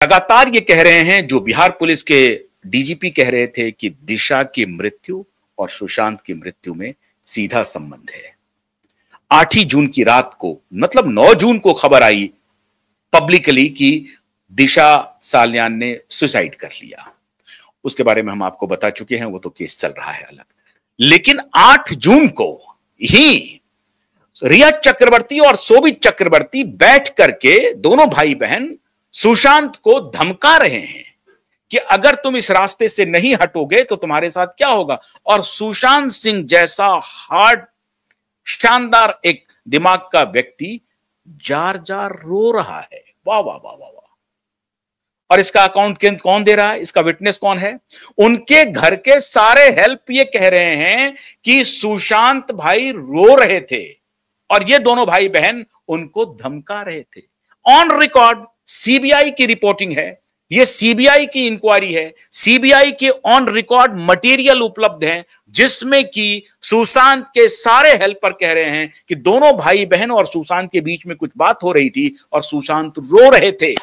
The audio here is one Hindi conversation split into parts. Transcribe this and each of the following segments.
लगातार ये कह रहे हैं, जो बिहार पुलिस के डीजीपी कह रहे थे कि दिशा की मृत्यु और सुशांत की मृत्यु में सीधा संबंध है। 8 ही जून की रात को, मतलब 9 जून को खबर आई पब्लिकली कि दिशा साल्यान ने सुसाइड कर लिया। उसके बारे में हम आपको बता चुके हैं, वो तो केस चल रहा है अलग। लेकिन 8 जून को ही रिया चक्रवर्ती और शोभित चक्रवर्ती बैठ करके दोनों भाई बहन सुशांत को धमका रहे हैं कि अगर तुम इस रास्ते से नहीं हटोगे तो तुम्हारे साथ क्या होगा। और सुशांत सिंह जैसा हार्ड शानदार एक दिमाग का व्यक्ति जार जार रो रहा है। वाह वाह वाह वाह वाह। और इसका अकाउंट कौन दे रहा है, इसका विटनेस कौन है? उनके घर के सारे हेल्प ये कह रहे हैं कि सुशांत भाई रो रहे थे और ये दोनों भाई बहन उनको धमका रहे थे। ऑन रिकॉर्ड सीबीआई की रिपोर्टिंग है, ये सीबीआई की इंक्वायरी है, सीबीआई के ऑन रिकॉर्ड मटेरियल उपलब्ध हैं जिसमें कि सुशांत के सारे हेल्पर कह रहे हैं कि दोनों भाई बहन और सुशांत के बीच में कुछ बात हो रही थी और सुशांत रो रहे थे।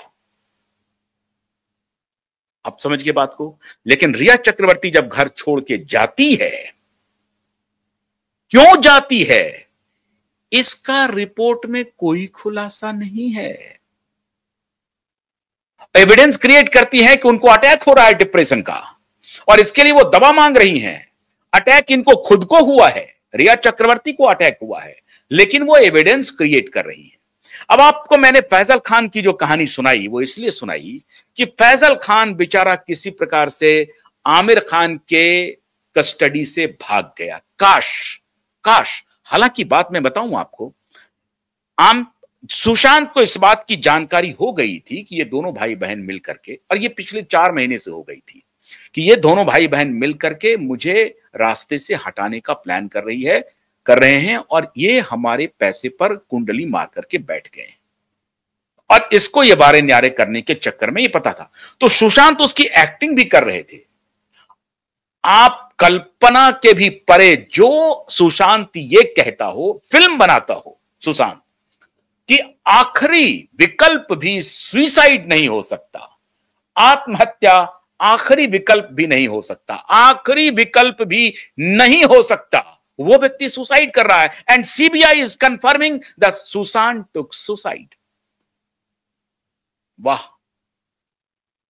आप समझ गए बात को। लेकिन रिया चक्रवर्ती जब घर छोड़ के जाती है, क्यों जाती है, इसका रिपोर्ट में कोई खुलासा नहीं है। एविडेंस क्रिएट करती है कि उनको अटैक हो रहा है डिप्रेशन का और इसके लिए वो दवा मांग रही हैं। अटैक इनको खुद को हुआ है, रिया चक्रवर्ती को अटैक हुआ है, लेकिन वो एविडेंस क्रिएट कर रही है। अब आपको मैंने फैजल खान की जो कहानी सुनाई वो इसलिए सुनाई कि फैजल खान बेचारा किसी प्रकार से आमिर खान के कस्टडी से भाग गया। काश हालांकि बात मैं बताऊं आपको, सुशांत को इस बात की जानकारी हो गई थी कि ये दोनों भाई बहन मिल करके, और ये पिछले 4 महीने से हो गई थी कि ये दोनों भाई बहन मिल करके मुझे रास्ते से हटाने का प्लान कर रहे हैं और ये हमारे पैसे पर कुंडली मार करके बैठ गए और इसको ये बारे न्यारे करने के चक्कर में ये पता था। तो सुशांत उसकी एक्टिंग भी कर रहे थे। आप कल्पना के भी परे जो सुशांत ये कहता हो, फिल्म बनाता हो सुशांत कि आखिरी विकल्प भी सुसाइड नहीं हो सकता, आत्महत्या आखिरी विकल्प भी नहीं हो सकता, आखिरी विकल्प भी नहीं हो सकता, वो व्यक्ति सुसाइड कर रहा है। And CBI is confirming that Sushant took suicide. वाह,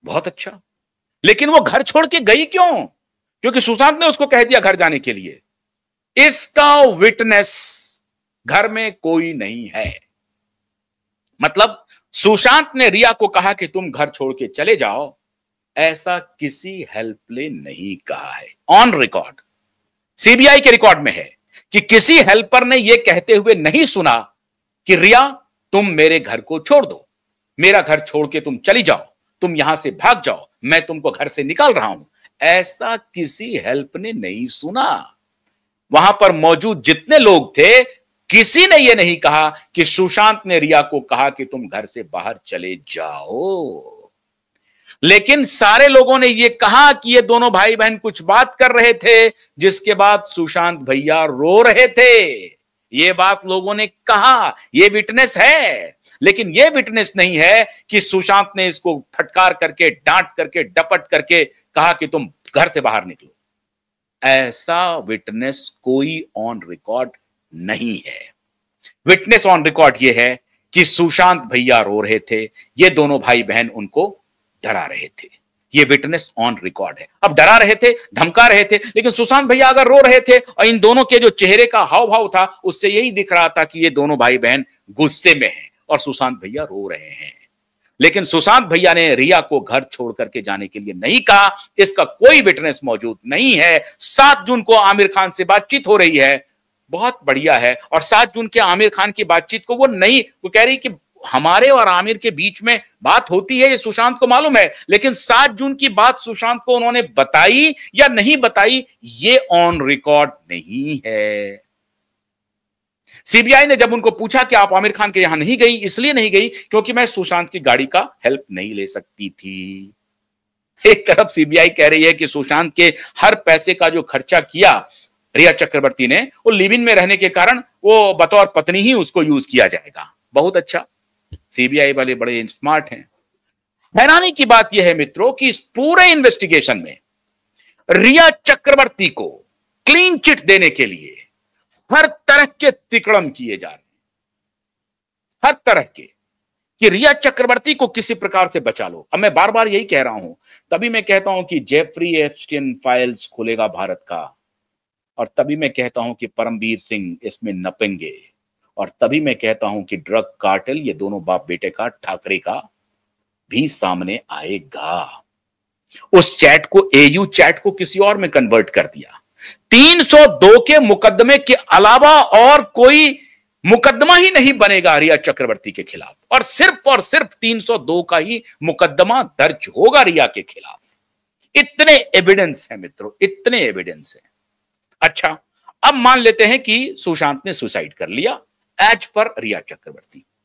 बहुत अच्छा। लेकिन वो घर छोड़ के गई क्यों? क्योंकि सुशांत ने उसको कह दिया घर जाने के लिए। इसका विटनेस घर में कोई नहीं है। मतलब सुशांत ने रिया को कहा कि तुम घर छोड़ के चले जाओ, ऐसा किसी हेल्प ने नहीं कहा है। ऑन रिकॉर्ड सीबीआई के रिकॉर्ड में है कि किसी हेल्पर ने यह कहते हुए नहीं सुना कि रिया तुम मेरे घर को छोड़ दो, मेरा घर छोड़ के तुम चली जाओ, तुम यहां से भाग जाओ, मैं तुमको घर से निकाल रहा हूं। ऐसा किसी हेल्प ने नहीं सुना। वहां पर मौजूद जितने लोग थे, किसी ने यह नहीं कहा कि सुशांत ने रिया को कहा कि तुम घर से बाहर चले जाओ। लेकिन सारे लोगों ने यह कहा कि ये दोनों भाई बहन कुछ बात कर रहे थे, जिसके बाद सुशांत भैया रो रहे थे। यह बात लोगों ने कहा, यह विटनेस है। लेकिन यह विटनेस नहीं है कि सुशांत ने इसको फटकार करके, डांट करके, डपट करके कहा कि तुम घर से बाहर निकलो। ऐसा विटनेस कोई ऑन रिकॉर्ड नहीं है। विटनेस ऑन रिकॉर्ड यह है कि सुशांत भैया रो रहे थे, ये दोनों भाई बहन उनको डरा रहे थे। ये विटनेस ऑन रिकॉर्ड है। अब डरा रहे थे, धमका रहे थे, लेकिन सुशांत भैया अगर रो रहे थे और इन दोनों के जो चेहरे का हाव भाव था उससे यही दिख रहा था कि ये दोनों भाई बहन गुस्से में हैं और सुशांत भैया रो रहे हैं। लेकिन सुशांत भैया ने रिया को घर छोड़ करके जाने के लिए नहीं कहा, इसका कोई विटनेस मौजूद नहीं है। 7 जून को आमिर खान से बातचीत हो रही है, बहुत बढ़िया है। और 7 जून के आमिर खान की बातचीत को वो कह रही कि हमारे और आमिर के बीच में बात होती है, ये सुशांत को मालूम है। लेकिन 7 जून की बात सुशांत को उन्होंने बताई या नहीं बताई, ये ऑन रिकॉर्ड नहीं है। सीबीआई ने जब उनको पूछा कि आप आमिर खान के यहां नहीं गई, इसलिए नहीं गई क्योंकि मैं सुशांत की गाड़ी का हेल्प नहीं ले सकती थी। एक तरफ सीबीआई कह रही है कि सुशांत के हर पैसे का जो खर्चा किया रिया चक्रवर्ती ने, वो लिव इन में रहने के कारण वो बतौर पत्नी ही उसको यूज किया जाएगा। बहुत अच्छा, सीबीआई वाले बड़े स्मार्ट हैं। हैरानी की बात यह है मित्रों कि इस पूरे इन्वेस्टिगेशन में रिया चक्रवर्ती को क्लीन चिट देने के लिए हर तरह के तिकड़म किए जा रहे हैं, हर तरह के, कि रिया चक्रवर्ती को किसी प्रकार से बचा लो। अब मैं बार बार यही कह रहा हूं, तभी मैं कहता हूं कि जेफरी एप्स्टीन फाइल्स खुलेगा भारत का, और तभी मैं कहता हूं कि परमवीर सिंह इसमें नपेंगे, और तभी मैं कहता हूं कि ड्रग कार्टेल, ये दोनों बाप बेटे का, ठाकरे का भी सामने आएगा। उस चैट को, एयू चैट को किसी और में कन्वर्ट कर दिया। 302 के मुकदमे के अलावा और कोई मुकदमा ही नहीं बनेगा रिया चक्रवर्ती के खिलाफ, और सिर्फ 302 का ही मुकदमा दर्ज होगा रिया के खिलाफ। इतने एविडेंस है मित्रों, इतने एविडेंस है। अच्छा, अब मान लेते हैं कि सुशांत ने सुसाइड कर लिया एज पर रिया चक्रवर्ती।